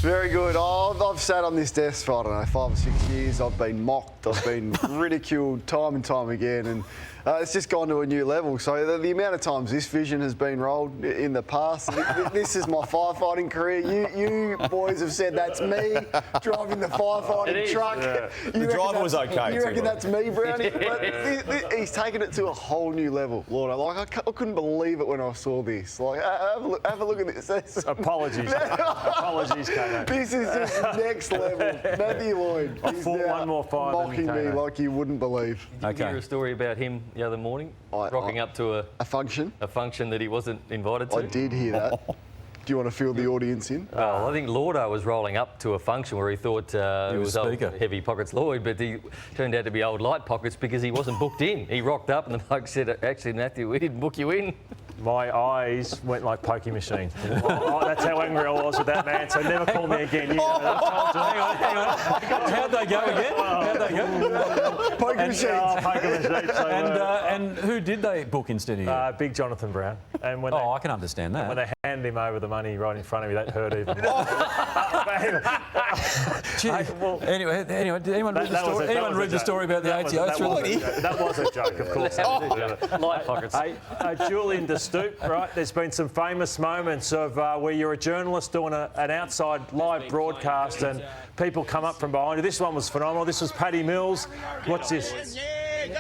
Very good. I've sat on this desk for, I don't know, 5 or 6 years. I've been mocked. I've been ridiculed time and time again. And it's just gone to a new level. So the amount of times this vision has been rolled in the past, this is my firefighting career. You boys have said that's me driving the firefighting truck. Yeah. The driver was okay. You reckon that's me, Brownie? But he's taken it to a whole new level, Lloyd. Like, I couldn't believe it when I saw this. Like, have a look at this. Apologies. Apologies, Kano. This is just next level. Matthew Lloyd. I fought one more fire mocking than me like you wouldn't believe. Did you hear a story about him the other morning? Rocking up to a function? A function that he wasn't invited to? I did hear that. Do you want to fill the audience in? Well, I think Llordo was rolling up to a function where he thought it was old Heavy Pockets Lloyd, but he turned out to be old Light Pockets because he wasn't booked in. He rocked up and the bloke said, actually, Matthew, we didn't book you in. My eyes went like pokey machines. That's how angry I was with that man, so never call me again. Hang on. How'd they go again? Poker machines. Poker machines. And who did they book instead of you? Big Jonathan Brown. And when I can understand that. When they handed him over the money right in front of me, that hurt even more. Anyway, did anyone read the story? Anyone read the story about the ATO? That was a joke, of course. Light Pockets. Julian De Stoop, right? There's been some famous moments of where you're a journalist doing an outside live broadcast and people come up from behind you. This one was phenomenal. This was Paddy Mills. What's this? He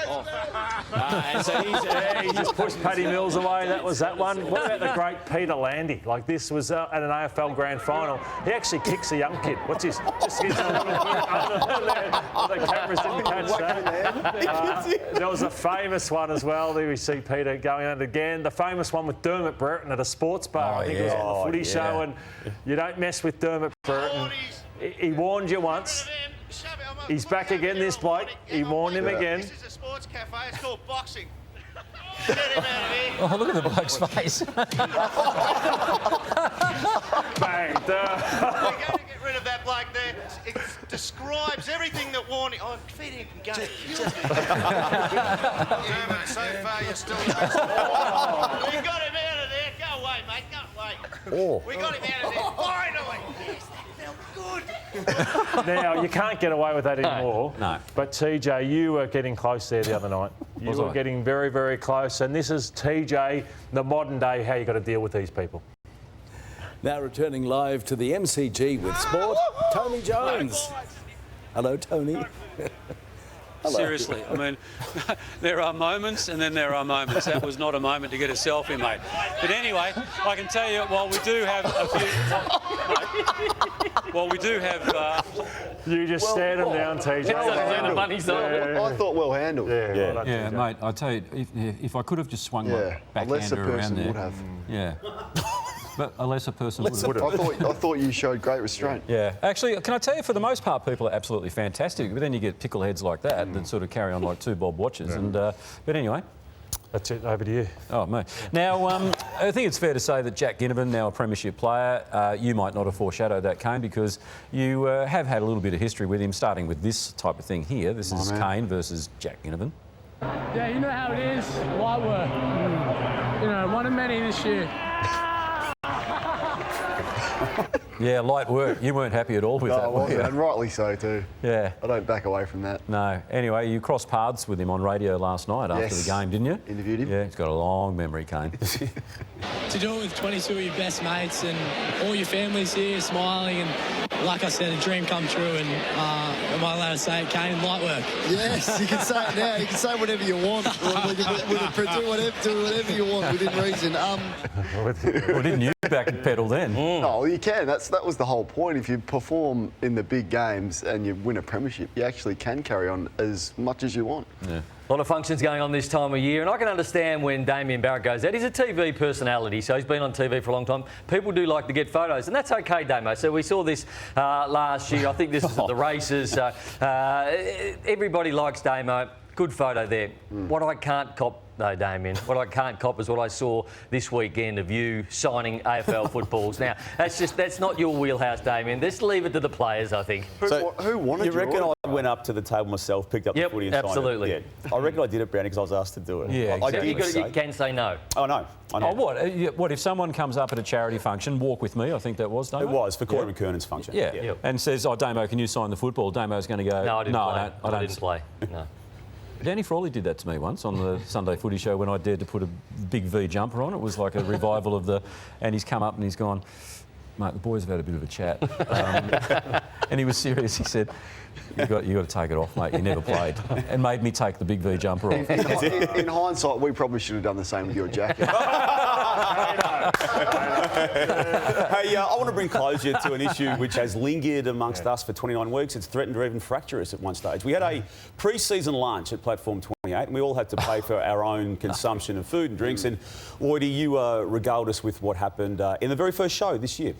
just pushed Paddy Mills away. That was that one. What about the great Peter Landy? Like, this was at an AFL Grand Final. He actually kicks a young kid. What's this? Just gets a little bit under there. The cameras didn't catch that. There was a famous one as well. There we see Peter going under again. The famous one with Dermot Brereton at a sports bar. I think it was on the Footy Show. And you don't mess with Dermot Brereton. He warned you once. He's back again, this bloke. He warned him again. This is a sports cafe. It's called boxing. Get him out of here. Oh, look at the bloke's face. Bang. We're going to get rid of that bloke there. It describes everything that warning. Oh, feed him going to kill me. Dermot, so far you're still the best. We got him out of there. Go away, mate. Go away. We got him out of there. Finally. Yes, that felt good. Now, you can't get away with that anymore. No. But, TJ, you were getting close there the other night. You were getting very, very close. And this is, TJ, the modern day, how you got to deal with these people. Now returning live to the MCG with sport, Tony Jones. Hello, Tony. Hello. Seriously, I mean, there are moments and then there are moments. That was not a moment to get a selfie, mate. But anyway, I can tell you, while we do have a few... While we do have... You just stared him down, TJ. I thought well handled. Yeah, mate, I tell you, if I could have just swung my backhander around there... would have. Yeah. But a lesser person would have. I thought you showed great restraint. Yeah. Actually, can I tell you, for the most part, people are absolutely fantastic. But then you get pickleheads like that that sort of carry on like two bob watches. Yeah. And but anyway. That's it. Over to you. Oh, mate. Now, I think it's fair to say that Jack Ginnivan, now a premiership player, you might not have foreshadowed that, Kane, because you have had a little bit of history with him, starting with this type of thing here. This is Kane versus Jack Ginnivan. Yeah, you know how it is. Light work. You know, one of many this year. Yeah, light work. You weren't happy at all with that, were you? And rightly so too. Yeah. I don't back away from that. No. Anyway, you crossed paths with him on radio last night after the game, didn't you? Interviewed him. Yeah, he's got a long memory, Kane. To do it with 22 of your best mates and all your family's here smiling and, like I said, a dream come true. And am I allowed to say it, Kane? Light work. Yes, you can say it now. You can say whatever you want. Do whatever you want within reason. Well, didn't you backpedal then? No, you can. That was the whole point. If you perform in the big games and you win a premiership, you actually can carry on as much as you want. Yeah. A lot of functions going on this time of year, and I can understand when Damien Barrett goes out. He's a TV personality, so he's been on TV for a long time. People do like to get photos, and that's okay, Damo. So we saw this last year. I think this was at the races. Everybody likes Damo. Good photo there. What I can't cop, though, Damien, what I can't cop is what I saw this weekend of you signing AFL footballs. Now, that's not your wheelhouse, Damien. Let's leave it to the players, I think. Who wanted you? Reckon went up to the table myself, picked up the footy and absolutely. signed it. Yeah. I reckon I did it, Brownie, because I was asked to do it. Yeah, exactly. You can say no. Oh, no. I know. Oh, what if someone comes up at a charity function, Walk With Me, I think that was, Damo? It was, for Corey McKernan's function. Yeah. And says, oh, Damo, can you sign the football? Damo's going to go, no, I didn't play. I didn't play. No. Danny Frawley did that to me once on the Sunday Footy Show when I dared to put a big V jumper on. It was like a revival of the... And he's come up and he's gone, mate, the boys have had a bit of a chat. And he was serious. He said, you got to take it off, mate. You never played. And made me take the big V jumper off. In hindsight, we probably should have done the same with your jacket. Hey, I want to bring closure to an issue which has lingered amongst us for 29 weeks. It's threatened to even fracture us at one stage. We had a pre-season lunch at Platform 28 and we all had to pay for our own consumption of food and drinks. And Lloydie, you regaled us with what happened in the very first show this year.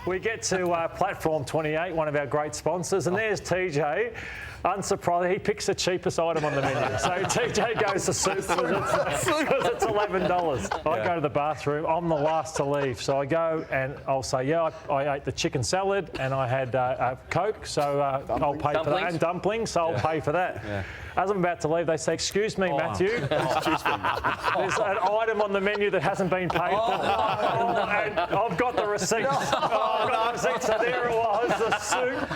We get to Platform 28, one of our great sponsors, and there's TJ. Unsurprisingly, he picks the cheapest item on the menu. So TJ goes to soup because it's $11. I go to the bathroom. I'm the last to leave. So I go and I'll say, yeah, I ate the chicken salad and I had a Coke, so I'll pay for that. And dumplings, so I'll pay for that. Yeah. As I'm about to leave, they say, excuse me, Matthew. Excuse me. There's an item on the menu that hasn't been paid for. And I've got the receipts. I've got the receipts. So there it was, the soup.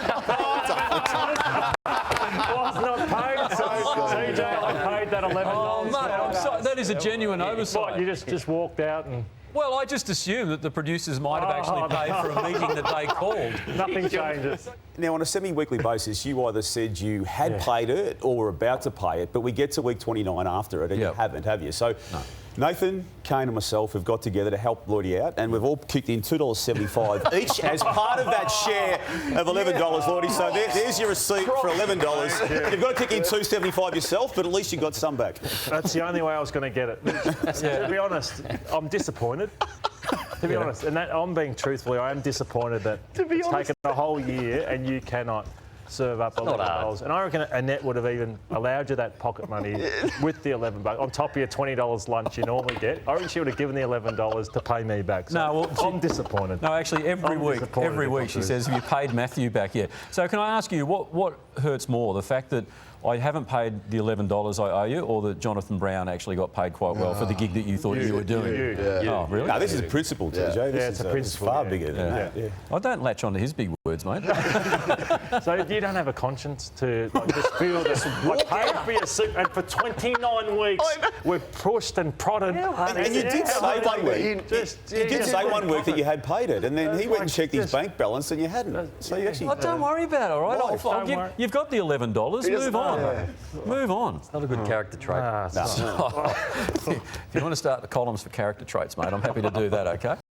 Was not paid, so TJ, I paid that $11. Oh, mate, I'm sorry. That is a genuine oversight. What, you just walked out and... Well, I just assumed that the producers might have actually paid for a meeting that they called. Nothing changes. Now, on a semi-weekly basis, you either said you had paid it or were about to pay it, but we get to week 29 after it and you haven't, have you? So Nathan, Kane and myself have got together to help Lloydie out and we've all kicked in $2.75 each as part of that share of $11, Lloydie. So there's your receipt for $11. You've got to kick in $2.75 yourself, but at least you got some back. That's the only way I was going to get it. To be honest, I'm disappointed. To be honest, and that I'm being truthful, I am disappointed that it's taken a whole year and you cannot serve up $11. And I reckon Annette would have even allowed you that pocket money with the $11 on top of your $20 lunch you normally get. I reckon she would have given the $11 to pay me back. So no, well, I'm disappointed. No, actually, every week she says, have you paid Matthew back yet? So can I ask you, what hurts more, the fact that I haven't paid the $11 I owe you, or that Jonathan Brown actually got paid quite well for the gig that you thought you were doing? Oh, really? No, this is a principle, TJ. This is it's far bigger than that. Yeah. I don't latch on to his big words, mate. So you don't have a conscience to just feel this, pay for your soup, and for 29 weeks we've pushed and prodded. And you did say one week. You did say one week that you had paid it, and then he went and checked his bank balance, and you hadn't. So you actually. Don't worry about it, all right? You've got the $11. Move on. Move on. It's not a good character trait. If you want to start the columns for character traits, mate, I'm happy to do that, okay?